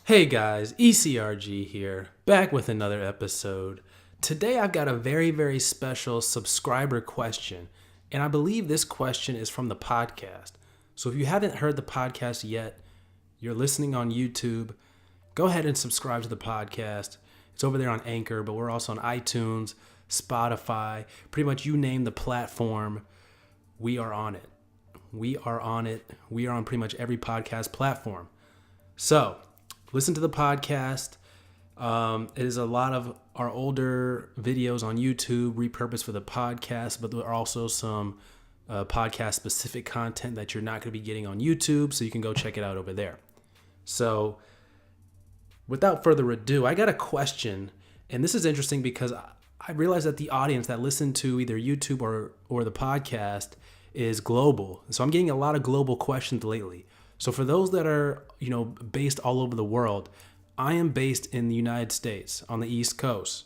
Hey guys, ECRG here, back with another episode. Today I've got a very special subscriber question, and I believe this question is from the podcast. So if you haven't heard the podcast yet, you're listening on YouTube, go ahead and subscribe to the podcast. It's over there on Anchor, but we're also on iTunes, Spotify, pretty much you name the platform, we are on it. We are on it. We are on pretty much every podcast platform. So, listen to the podcast. It is a lot of our older videos on YouTube repurposed for the podcast, but there are also some podcast specific content that you're not going to be getting on YouTube, so you can go check it out over there. So without further ado, I got a question, and this is interesting because I realize that the audience that listen to either YouTube or the podcast is global. So I'm getting a lot of global questions lately. So for those that are, based all over the world, I am based in the United States on the East Coast.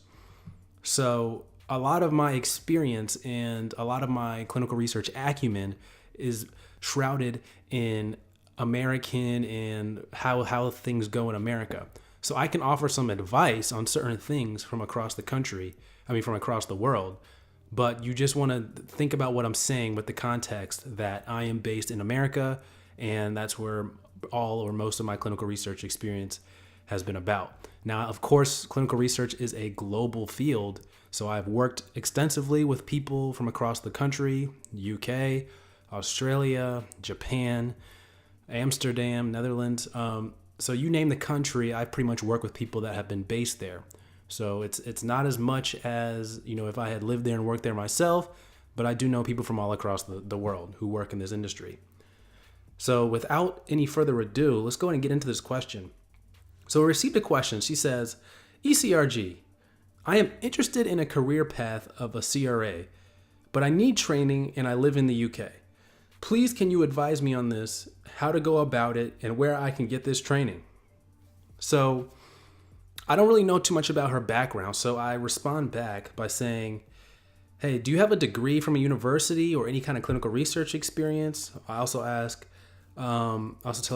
So a lot of my experience and a lot of my clinical research acumen is shrouded in American and how things go in America. So I can offer some advice on certain things from across from across the world. But you just want to think about what I'm saying with the context that I am based in America, and that's where all or most of my clinical research experience has been about. Now, of course, clinical research is a global field, so I've worked extensively with people from across the country, UK, Australia, Japan, Amsterdam, Netherlands. So you name the country, I pretty much work with people that have been based there. So it's not as much as, if I had lived there and worked there myself, but I do know people from all across the world who work in this industry. So without any further ado, let's go ahead and get into this question. So we received a question. She says, ECRG, I am interested in a career path of a CRA, but I need training and I live in the UK. Please, can you advise me on this, how to go about it, and where I can get this training? So I don't really know too much about her background, so I respond back by saying, hey, do you have a degree from a university or any kind of clinical research experience? I also ask, tell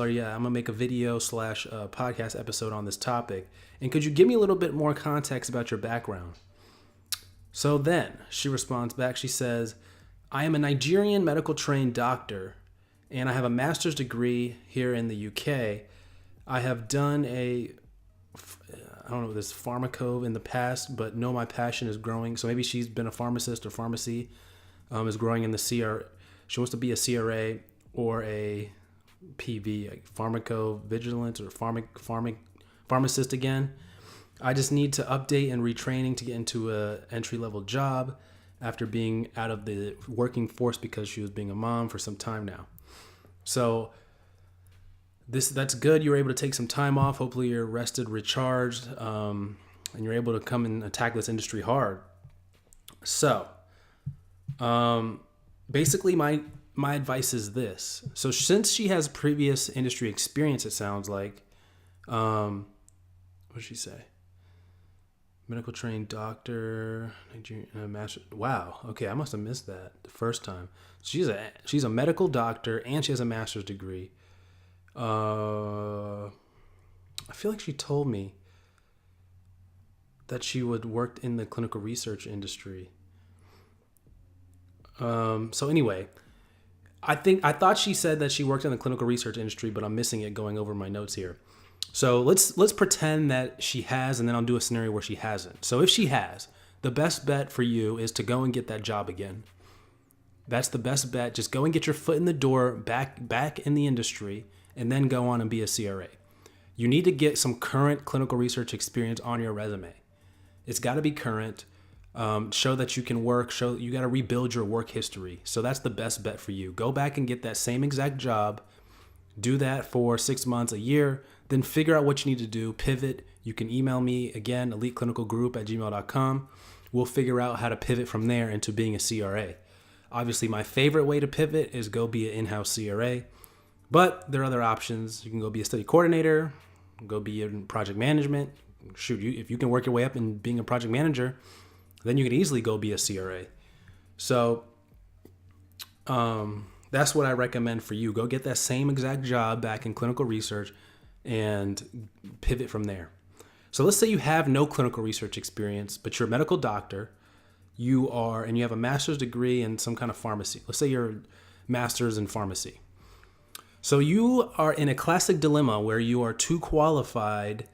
her, I'm gonna make a video / podcast episode on this topic. And could you give me a little bit more context about your background? So then she responds back, she says, I am a Nigerian medical trained doctor and I have a master's degree here in the UK. I have done this pharmaco in the past, but no, my passion is growing. So maybe she's been a pharmacist or pharmacy, is growing in the CRA. She wants to be a CRA or a PV, like pharmacovigilance or pharmacist again. I just need to update and retraining to get into a entry-level job after being out of the working force because she was being a mom for some time now. So that's good. You were able to take some time off. Hopefully you're rested, recharged, and you're able to come and attack this industry hard. So basically my advice is this. So since she has previous industry experience, it sounds like, what did she say? Medical trained doctor, Nigerian master. Wow. Okay, I must have missed that the first time. She's a medical doctor and she has a master's degree. I feel like she told me that she would work in the clinical research industry. So anyway, I thought she said that she worked in the clinical research industry, but I'm missing it going over my notes here. So let's pretend that she has, and then I'll do a scenario where she hasn't. So if she has, the best bet for you is to go and get that job again. That's the best bet. Just go and get your foot in the door back in the industry, and then go on and be a CRA. You need to get some current clinical research experience on your resume. It's got to be current. Show that you can work. You got to rebuild your work history. So that's the best bet for you. Go back and get that same exact job. Do that for 6 months, a year. Then figure out what you need to do. Pivot. You can email me again, eliteclinicalgroup@gmail.com. We'll figure out how to pivot from there into being a CRA. Obviously, my favorite way to pivot is go be an in-house CRA. But there are other options. You can go be a study coordinator, go be in project management. If you can work your way up in being a project manager, then you can easily go be a CRA. So that's what I recommend for you. Go get that same exact job back in clinical research and pivot from there. So let's say you have no clinical research experience, but you're a medical doctor, and you have a master's degree in some kind of pharmacy. Let's say you're a master's in pharmacy. So you are in a classic dilemma where you are too qualified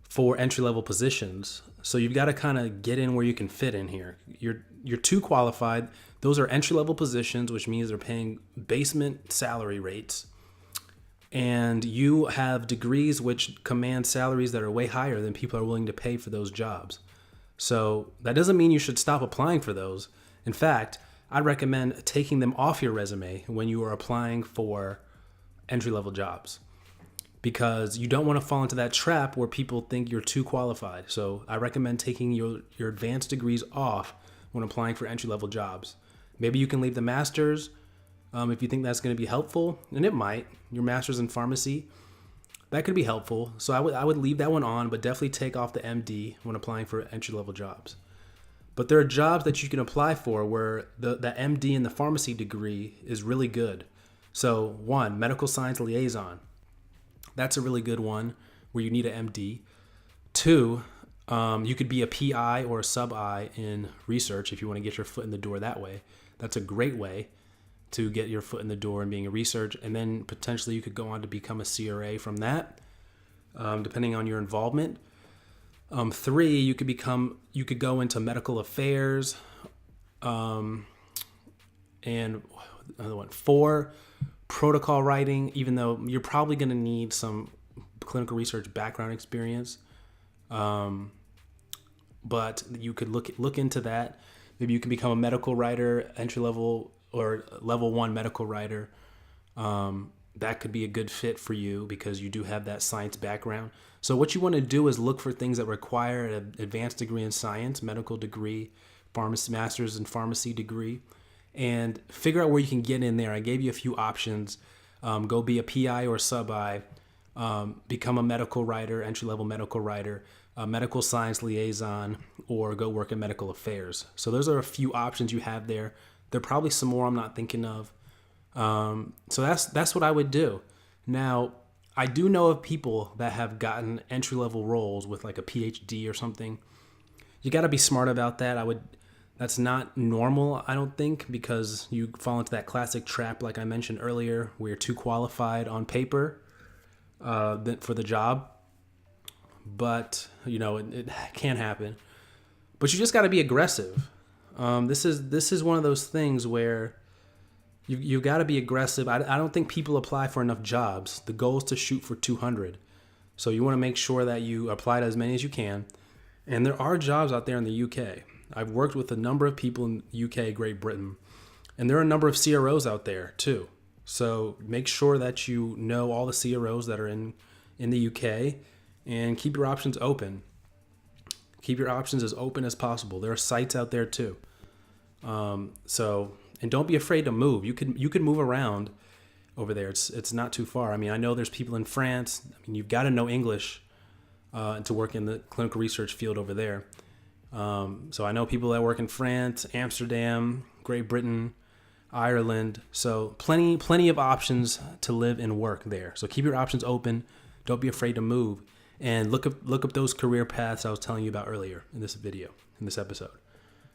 for entry-level positions. So you've got to kind of get in where you can fit in here. You're too qualified. Those are entry-level positions, which means they're paying basement salary rates. And you have degrees which command salaries that are way higher than people are willing to pay for those jobs. So that doesn't mean you should stop applying for those. In fact, I'd recommend taking them off your resume when you are applying for entry-level jobs, because you don't want to fall into that trap where people think you're too qualified. So I recommend taking your advanced degrees off when applying for entry-level jobs. Maybe you can leave the master's if you think that's going to be helpful, and it might. Your master's in pharmacy, that could be helpful. So I would leave that one on, but definitely take off the MD when applying for entry-level jobs. But there are jobs that you can apply for where the MD in the pharmacy degree is really good. So one, medical science liaison. That's a really good one where you need an MD. Two, you could be a PI or a sub-I in research if you want to get your foot in the door that way. That's a great way to get your foot in the door and being a research. And then potentially you could go on to become a CRA from that, depending on your involvement. Three, you could go into medical affairs. And another one, four, protocol writing, even though you're probably going to need some clinical research background experience. But you could look into that. Maybe you can become a medical writer, entry level or level 1 medical writer. That could be a good fit for you because you do have that science background. So what you want to do is look for things that require an advanced degree in science, medical degree, master's in pharmacy degree, and figure out where you can get in there. I gave you a few options. Go be a PI or sub-I, become a medical writer, entry-level medical writer, a medical science liaison, or go work in medical affairs. So those are a few options you have there. There are probably some more I'm not thinking of. So that's what I would do. Now, I do know of people that have gotten entry-level roles with like a PhD or something. You got to be smart about that. That's not normal, I don't think, because you fall into that classic trap, like I mentioned earlier, where you're too qualified on paper for the job. But, it can happen. But you just got to be aggressive. This is one of those things where you've got to be aggressive. I don't think people apply for enough jobs. The goal is to shoot for 200. So you want to make sure that you apply to as many as you can. And there are jobs out there in the UK. I've worked with a number of people in the UK, Great Britain, and there are a number of CROs out there too. So make sure that you know all the CROs that are in the UK and keep your options open. Keep your options as open as possible. There are sites out there too. And don't be afraid to move. You could move around over there. It's not too far. I mean, I know there's people in France. I mean, you've got to know English to work in the clinical research field over there. So I know people that work in France, Amsterdam, Great Britain, Ireland. So plenty of options to live and work there. So keep your options open. Don't be afraid to move, and look up those career paths I was telling you about earlier in this episode.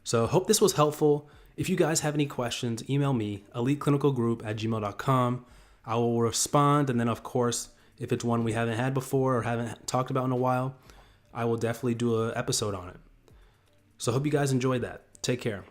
So hope this was helpful. If you guys have any questions, email me, eliteclinicalgroup@gmail.com. I will respond, and then of course, if it's one we haven't had before or haven't talked about in a while, I will definitely do an episode on it. So I hope you guys enjoyed that. Take care.